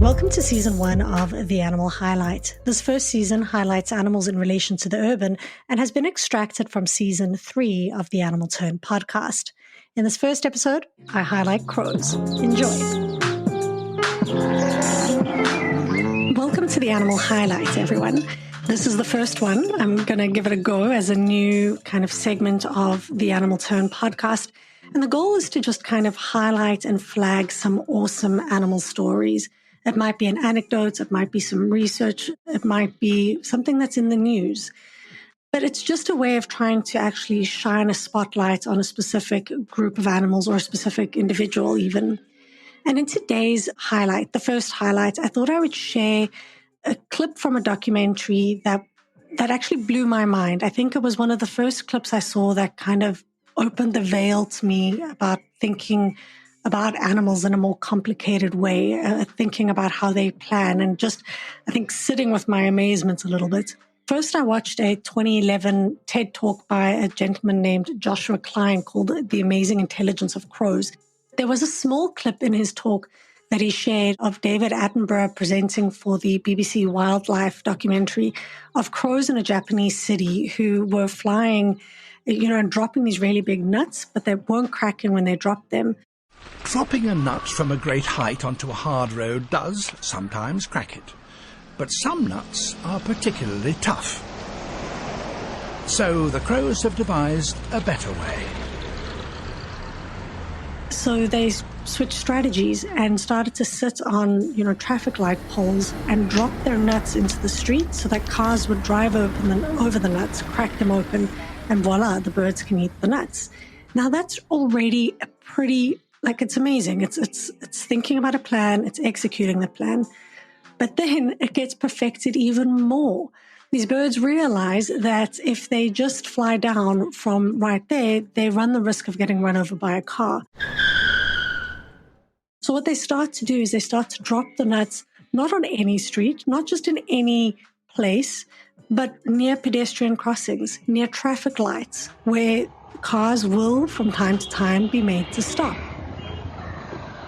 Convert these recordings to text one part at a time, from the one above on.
Welcome to Season 1 of The Animal Highlight. This first season highlights animals in relation to the urban and has been extracted from Season 3 of the Animal Turn podcast. In this first episode, I highlight crows. Enjoy. Welcome to The Animal Highlight, everyone. This is the first one. I'm going to give it a go as a new kind of segment of the Animal Turn podcast. And the goal is to just kind of highlight and flag some awesome animal stories. It might be an anecdote, it might be some research, it might be something that's in the news. But it's just a way of trying to actually shine a spotlight on a specific group of animals or a specific individual even. And in today's highlight, the first highlight, I thought I would share a clip from a documentary that actually blew my mind. I think it was one of the first clips I saw that kind of opened the veil to me about thinking about animals in a more complicated way, thinking about how they plan and just, I think, sitting with my amazement a little bit. First, I watched a 2011 TED Talk by a gentleman named Joshua Klein called The Amazing Intelligence of Crows. There was a small clip in his talk that he shared of David Attenborough presenting for the BBC Wildlife documentary of crows in a Japanese city who were flying, and dropping these really big nuts, but they weren't cracking when they dropped them. Dropping a nut from a great height onto a hard road does sometimes crack it, but some nuts are particularly tough. So the crows have devised a better way. So they switched strategies and started to sit on, traffic light poles and drop their nuts into the street so that cars would drive over the nuts, crack them open, and voila, the birds can eat the nuts. Now that's already a pretty, it's amazing. It's thinking about a plan, it's executing the plan. But then it gets perfected even more. These birds realize that if they just fly down from right there, they run the risk of getting run over by a car. So what they start to do is they start to drop the nuts, not on any street, not just in any place, but near pedestrian crossings, near traffic lights, where cars will, from time to time, be made to stop.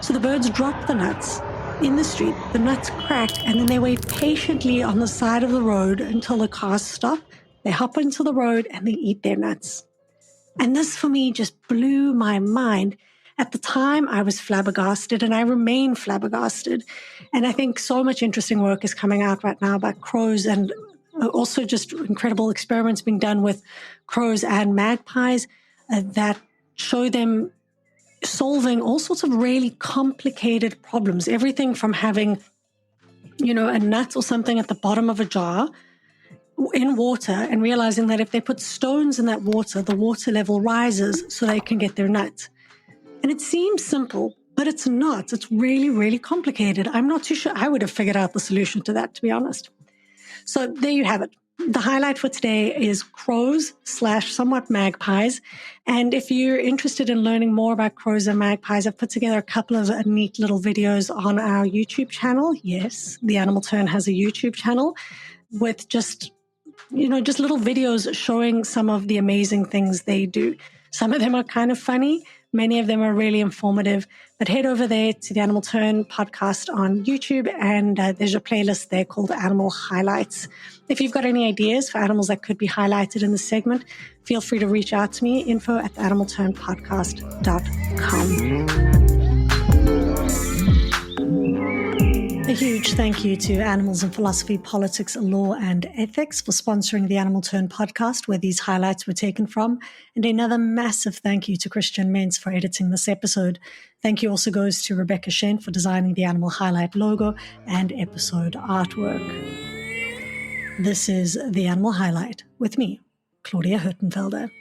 So the birds drop the nuts in the street, the nuts crack, and then they wait patiently on the side of the road until the cars stop. They hop into the road and they eat their nuts. And this, for me, just blew my mind. At the time, I was flabbergasted, and I remain flabbergasted. And I think so much interesting work is coming out right now about crows, and also just incredible experiments being done with crows and magpies that show them solving all sorts of really complicated problems. Everything from having, a nut or something at the bottom of a jar in water and realizing that if they put stones in that water, the water level rises so they can get their nut. And it seems simple, but it's not. It's really, really complicated. I'm not too sure I would have figured out the solution to that, to be honest. So there you have it. The highlight for today is crows / somewhat magpies. And if you're interested in learning more about crows and magpies, I've put together a couple of neat little videos on our YouTube channel. Yes, the Animal Turn has a YouTube channel with just little videos showing some of the amazing things they do. Some of them are kind of funny. Many of them are really informative, but head over there to the Animal Turn podcast on YouTube, and there's a playlist there called Animal Highlights. If you've got any ideas for animals that could be highlighted in this segment, feel free to reach out to me, info@theanimalturnpodcast.com. A huge thank you to Animals in Philosophy, Politics, Law and Ethics for sponsoring the Animal Turn podcast, where these highlights were taken from. And another massive thank you to Christiaan Mentz for editing this episode. Thank you also goes to Rebecca Shen for designing the Animal Highlight logo and episode artwork. This is the Animal Highlight with me, Claudia Hirtenfelder.